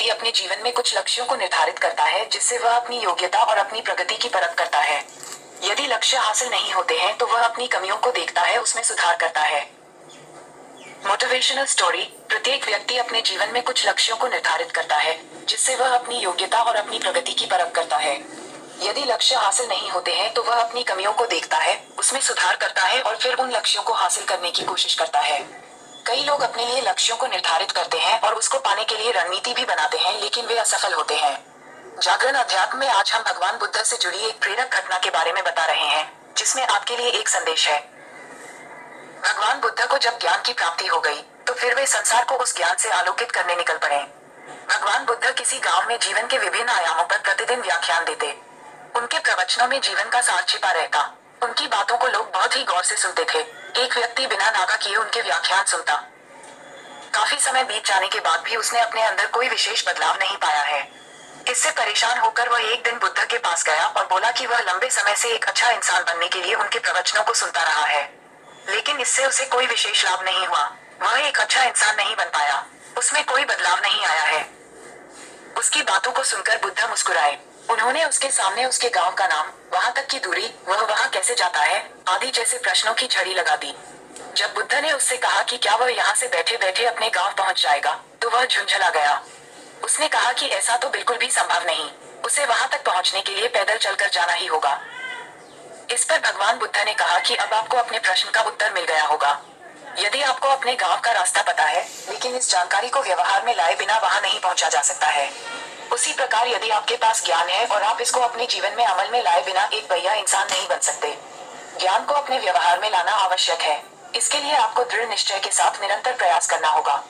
व्यक्ति अपने जीवन में कुछ लक्ष्यों को निर्धारित करता है जिससे वह अपनी योग्यता और अपनी प्रगति की परख करता है। यदि लक्ष्य हासिल नहीं होते हैं तो वह अपनी कमियों को देखता है, उसमें सुधार करता है। Motivational story. प्रत्येक व्यक्ति अपने जीवन में कुछ लक्ष्यों को निर्धारित करता है जिससे वह अपनी योग्यता और अपनी प्रगति की परख करता है। यदि लक्ष्य हासिल नहीं होते हैं तो वह अपनी कमियों को देखता है, उसमें सुधार करता है और फिर उन लक्ष्यों को हासिल करने की कोशिश करता है। कई लोग अपने लिए लक्ष्यों को निर्धारित करते हैं और उसको पाने के लिए रणनीति भी बनाते हैं, लेकिन वे असफल होते हैं। जागरण अध्यात्म में आज हम भगवान बुद्ध से जुड़ी एक प्रेरक घटना के बारे में बता रहे हैं, जिसमें आपके लिए एक संदेश है। भगवान बुद्ध को जब ज्ञान की प्राप्ति हो गई, तो फिर वे संसार को उस ज्ञान से आलोकित करने निकल पड़े। भगवान बुद्ध किसी गांव में जीवन के विभिन्न आयामों पर प्रतिदिन व्याख्यान देते। उनके प्रवचनों में जीवन का सार छिपा रहता। उनकी बातों को लोग बहुत ही गौर से सुनते थे। एक व्यक्ति बिना नागा किए उनके व्याख्यान सुनता। काफी समय बीत जाने के बाद भी उसने अपने अंदर कोई विशेष बदलाव नहीं पाया है। इससे परेशान होकर वह एक दिन बुद्ध के पास गया और बोला कि वह लंबे समय से एक अच्छा इंसान बनने के लिए उनके प्रवचनों को सुनता रहा है, लेकिन इससे उसे कोई विशेष लाभ नहीं हुआ। वह एक अच्छा इंसान नहीं बन पाया। उसमें कोई बदलाव नहीं आया है। उसकी बातों को सुनकर बुद्ध मुस्कुराए। उन्होंने उसके सामने उसके गांव का नाम, वहां तक की दूरी, वह वहां कैसे जाता है, आदि जैसे प्रश्नों की झड़ी लगा दी। जब बुद्ध ने उससे कहा कि क्या वह यहाँ से बैठे बैठे अपने गांव पहुंच जाएगा, तो वह झुंझला गया। उसने कहा कि ऐसा तो बिल्कुल भी संभव नहीं, उसे वहां तक पहुंचने के लिए पैदल चलकर जाना ही होगा। इस पर भगवान बुद्ध ने कहा कि अब आपको अपने प्रश्न का उत्तर मिल गया होगा। यदि आपको अपने गांव का रास्ता पता है, लेकिन इस जानकारी को व्यवहार में लाए बिना वहां नहीं पहुंचा जा सकता है। उसी प्रकार यदि आपके पास ज्ञान है और आप इसको अपने जीवन में अमल में लाए बिना एक बढ़िया इंसान नहीं बन सकते। ज्ञान को अपने व्यवहार में लाना आवश्यक है। इसके लिए आपको दृढ़ निश्चय के साथ निरंतर प्रयास करना होगा।